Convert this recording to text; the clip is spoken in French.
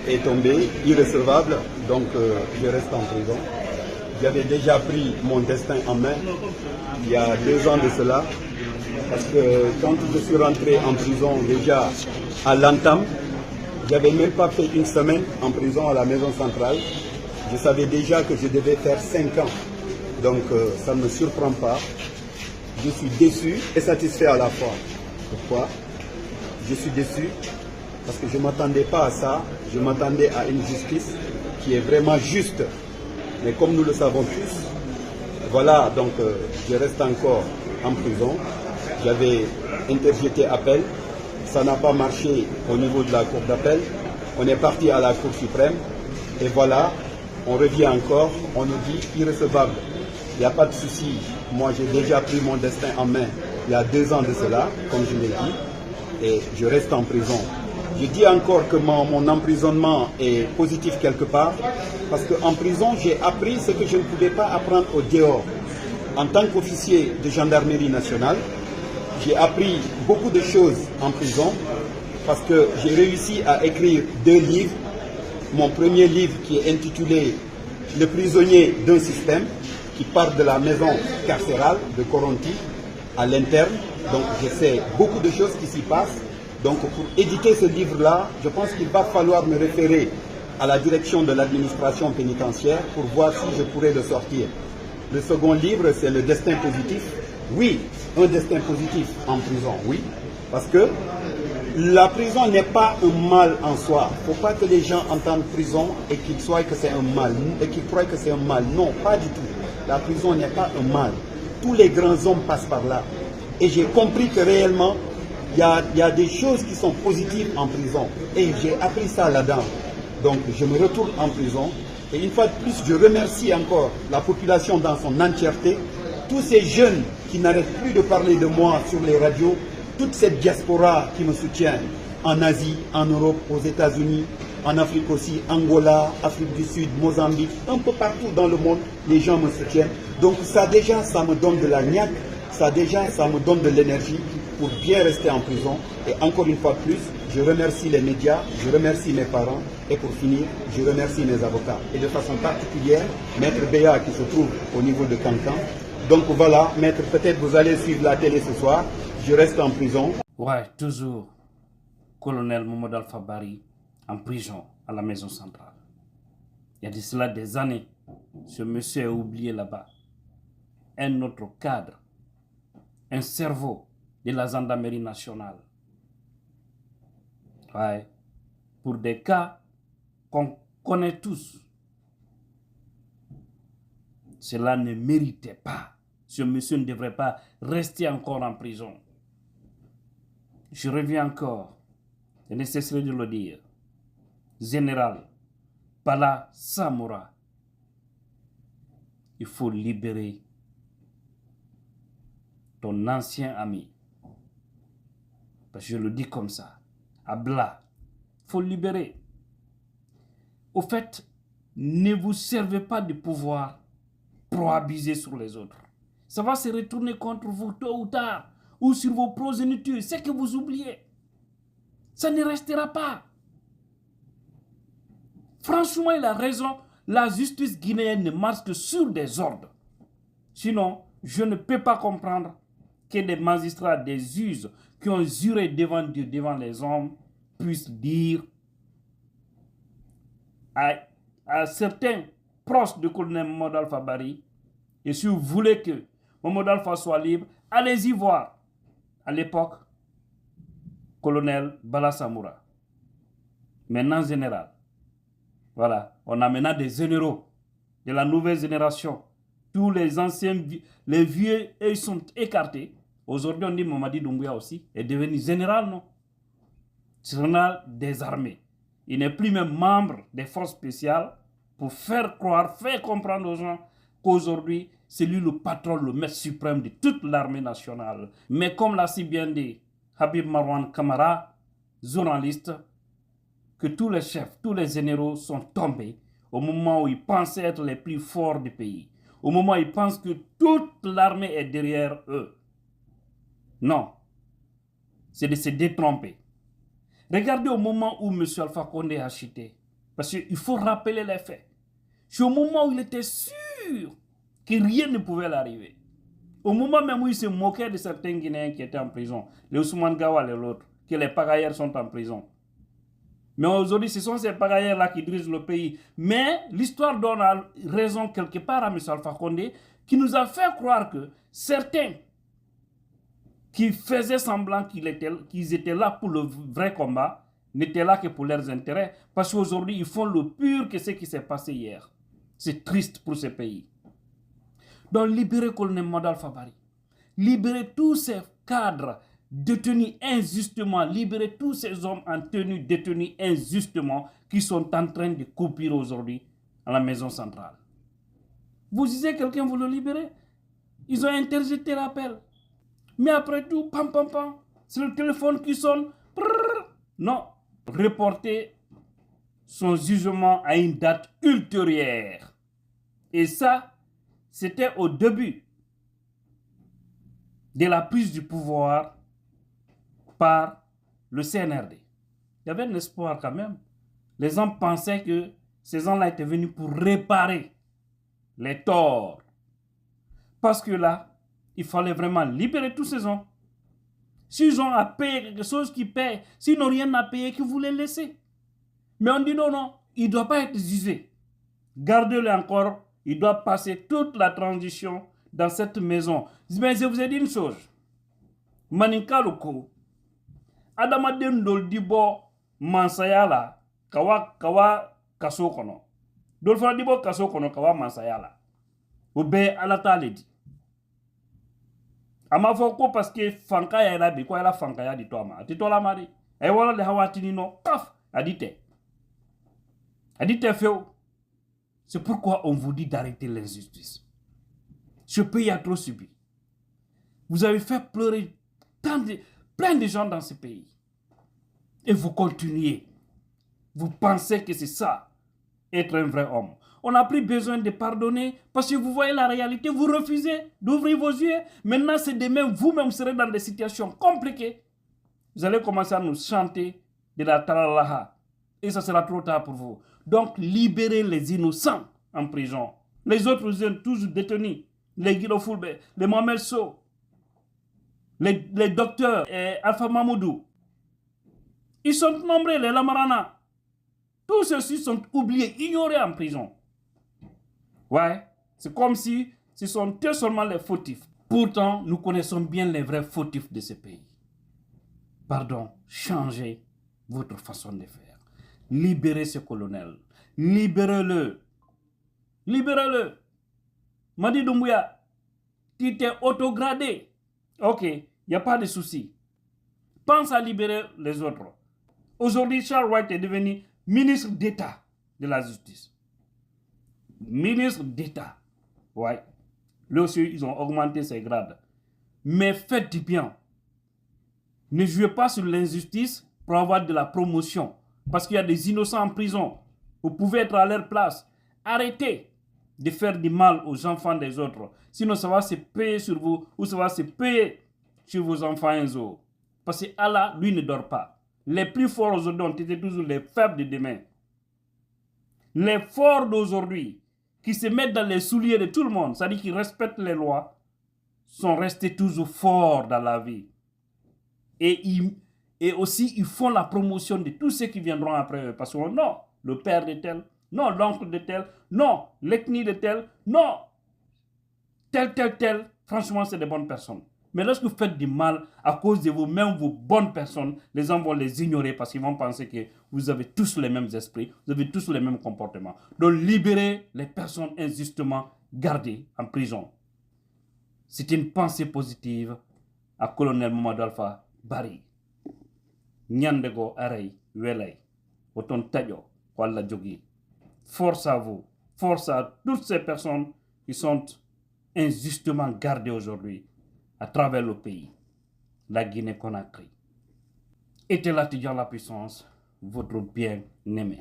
est tombé, irrecevable, donc je reste en prison. J'avais déjà pris mon destin en main il y a 2 ans de cela, parce que quand je suis rentré en prison déjà à l'entame, j'avais même pas fait 1 semaine en prison à la maison centrale. Je savais déjà que je devais faire 5 ans, donc ça ne me surprend pas. Je suis déçu et satisfait à la fois. Pourquoi? Je suis déçu parce que je ne m'attendais pas à ça. Je m'attendais à une justice qui est vraiment juste. Mais comme nous le savons tous, voilà, donc je reste encore en prison. J'avais interjeté appel. Ça n'a pas marché au niveau de la Cour d'appel. On est parti à la Cour suprême. Et voilà, on revient encore. On nous dit irrecevable. Il n'y a pas de souci. Moi, j'ai déjà pris mon destin en main il y a 2 ans de cela, comme je l'ai dit. Et je reste en prison. Je dis encore que mon emprisonnement est positif quelque part, parce qu'en prison, j'ai appris ce que je ne pouvais pas apprendre au dehors. En tant qu'officier de gendarmerie nationale, j'ai appris beaucoup de choses en prison, parce que j'ai réussi à écrire 2 livres. Mon premier livre qui est intitulé « Le prisonnier d'un système », qui part de la maison carcérale de Koronti à l'interne. Donc je sais beaucoup de choses qui s'y passent. Donc pour éditer ce livre-là, je pense qu'il va falloir me référer à la direction de l'administration pénitentiaire pour voir si je pourrais le sortir. Le second livre, c'est le destin positif. Oui, un destin positif en prison, oui. Parce que la prison n'est pas un mal en soi. Il ne faut pas que les gens entendent prison et qu'ils croient que c'est un mal. Et qu'ils croient que c'est un mal. Non, pas du tout. La prison n'est pas un mal. Tous les grands hommes passent par là. Et j'ai compris que réellement, il y a des choses qui sont positives en prison. Et j'ai appris ça là-dedans. Donc je me retourne en prison. Et une fois de plus, je remercie encore la population dans son entièreté. Tous ces jeunes qui n'arrêtent plus de parler de moi sur les radios. Toute cette diaspora qui me soutient en Asie, en Europe, aux États-Unis, en Afrique aussi, Angola, Afrique du Sud, Mozambique, un peu partout dans le monde, les gens me soutiennent. Donc ça déjà, ça me donne de la niaque, ça déjà, ça me donne de l'énergie pour bien rester en prison. Et encore une fois de plus, je remercie les médias, je remercie mes parents et pour finir, je remercie mes avocats. Et de façon particulière, Maître Béa qui se trouve au niveau de Cancan. Donc voilà, Maître, peut-être vous allez suivre la télé ce soir. Je reste en prison. Ouais, toujours colonel Mamadou Alpha Barry en prison à la maison centrale. Il y a de cela des années, ce monsieur est oublié là-bas. Un autre cadre, un cerveau de la gendarmerie nationale. Ouais, pour des cas qu'on connaît tous. Cela ne méritait pas. Ce monsieur ne devrait pas rester encore en prison. Je reviens encore, c'est nécessaire de le dire. Général Bala Samura, il faut libérer ton ancien ami. Parce que je le dis comme ça. Abla, il faut libérer. Au fait, ne vous servez pas du pouvoir pour abuser sur les autres. Ça va se retourner contre vous tôt ou tard, ou sur vos progénitures. C'est que vous oubliez. Ça ne restera pas. Franchement, il a raison. La justice guinéenne ne marche que sur des ordres. Sinon, je ne peux pas comprendre que des magistrats, des juges qui ont juré devant Dieu, devant les hommes, puissent dire à certains proches de colonel Mamadou Alpha Barry, et si vous voulez que Mamadou Alpha soit libre, allez-y voir. À l'époque, colonel Bala Samura. Maintenant général. Voilà, on a maintenant des généraux de la nouvelle génération. Tous les anciens, les vieux, ils sont écartés. Aujourd'hui, on dit Mamadi Doumbouya aussi est devenu général, non? Général des armées. Il n'est plus même membre des forces spéciales pour faire croire, faire comprendre aux gens qu'aujourd'hui, c'est lui le patron, le maître suprême de toute l'armée nationale. Mais comme l'a si bien dit Habib Marwan Kamara, journaliste, que tous les chefs, tous les généraux sont tombés au moment où ils pensaient être les plus forts du pays. Au moment où ils pensent que toute l'armée est derrière eux. Non, c'est de se détromper. Regardez au moment où M. Alpha Condé a chuté. Parce qu'il faut rappeler les faits. C'est au moment où il était sûr que rien ne pouvait l'arriver. Au moment même où il se moquait de certains Guinéens qui étaient en prison, les Ousmane Gawal et l'autre, que les pagailleurs sont en prison. Mais aujourd'hui, ce sont ces pagailleurs-là qui dirigent le pays. Mais l'histoire donne raison quelque part à M. Alpha Condé, qui nous a fait croire que certains qui faisaient semblant qu'ils étaient là pour le vrai combat, n'étaient là que pour leurs intérêts. Parce qu'aujourd'hui, ils font le pur que ce qui s'est passé hier. C'est triste pour ce pays. Donc, libérer colonel Modal Fabari, libérer tous ces cadres détenus injustement, libérer tous ces hommes en tenue détenus injustement qui sont en train de couper aujourd'hui à la maison centrale. Vous disiez quelqu'un vous le libérer? Ils ont interjeté l'appel. Mais après tout, pam pam pam, c'est le téléphone qui sonne. Prrr. Non, reporter son jugement à une date ultérieure. Et ça, c'était au début de la prise du pouvoir par le CNRD. Il y avait un espoir quand même. Les gens pensaient que ces gens-là étaient venus pour réparer les torts. Parce que là, il fallait vraiment libérer tous ces gens. S'ils ont à payer quelque chose, qu'ils paient. S'ils n'ont rien à payer, qu'ils vous les laissez. Mais on dit non, non, il ne doit pas être jugé. Gardez-le encore. Il doit passer toute la transition dans cette maison. Mais je vous ai dit une chose. Maninka Loko, Adama Dendol Dibo Mansayala, Kawa Kaso Kono. Dolfa Dibo Kaso Kono, Kawa Mansayala. Oube Alata Ledi. Ama foko parce que Fanka ya rabi, quoi la Fanka ya di toama. Ti tola mari. E wala le hawatini no, paf, adite. Adite feo. C'est pourquoi on vous dit d'arrêter l'injustice. Ce pays a trop subi. Vous avez fait pleurer plein de gens dans ce pays. Et vous continuez. Vous pensez que c'est ça, être un vrai homme. On n'a plus besoin de pardonner parce que vous voyez la réalité. Vous refusez d'ouvrir vos yeux. Maintenant, c'est demain, vous-même serez dans des situations compliquées. Vous allez commencer à nous chanter de la taralaha. Et ça sera trop tard pour vous. Donc, libérez les innocents en prison. Les autres sont toujours détenus. Les Guido Fulbe, les Mohamed So, les docteurs, Alpha Mamoudou. Ils sont nombreux, les Lamarana. Tous ceux-ci sont oubliés, ignorés en prison. Ouais, c'est comme si ce sont eux seulement les fautifs. Pourtant, nous connaissons bien les vrais fautifs de ce pays. Pardon, changez votre façon de faire. Libérez ce colonel. Libérez-le. Libérez-le. Madi Doumbouya, tu t'es autogradé. Ok, il n'y a pas de souci. Pense à libérer les autres. Aujourd'hui, Charles White est devenu ministre d'État de la justice. Ministre d'État. Ouais. Là aussi, ils ont augmenté ses grades. Mais faites du bien. Ne jouez pas sur l'injustice pour avoir de la promotion. Parce qu'il y a des innocents en prison. Vous pouvez être à leur place. Arrêtez de faire du mal aux enfants des autres. Sinon, ça va se payer sur vous ou ça va se payer sur vos enfants un jour. Parce que Allah, lui, ne dort pas. Les plus forts aujourd'hui ont été toujours les faibles de demain. Les forts d'aujourd'hui, qui se mettent dans les souliers de tout le monde, c'est-à-dire qui respectent les lois, sont restés toujours forts dans la vie. Et aussi, ils font la promotion de tous ceux qui viendront après eux. Parce que non, le père de tel, non, l'oncle de tel, non, l'ethnie de tel, non, tel. Franchement, c'est des bonnes personnes. Mais lorsque vous faites du mal à cause de vous-même, vos bonnes personnes, les gens vont les ignorer parce qu'ils vont penser que vous avez tous les mêmes esprits, vous avez tous les mêmes comportements. Donc, libérez les personnes injustement gardées en prison. C'est une pensée positive à colonel Mamadou Alpha Bari. Nyandego Arey Welay. Oton Tadio. Walla Djogi. Force à vous. Force à toutes ces personnes qui sont injustement gardées aujourd'hui à travers le pays, la Guinée-Conakry. Était là, la puissance, votre bien-aimé.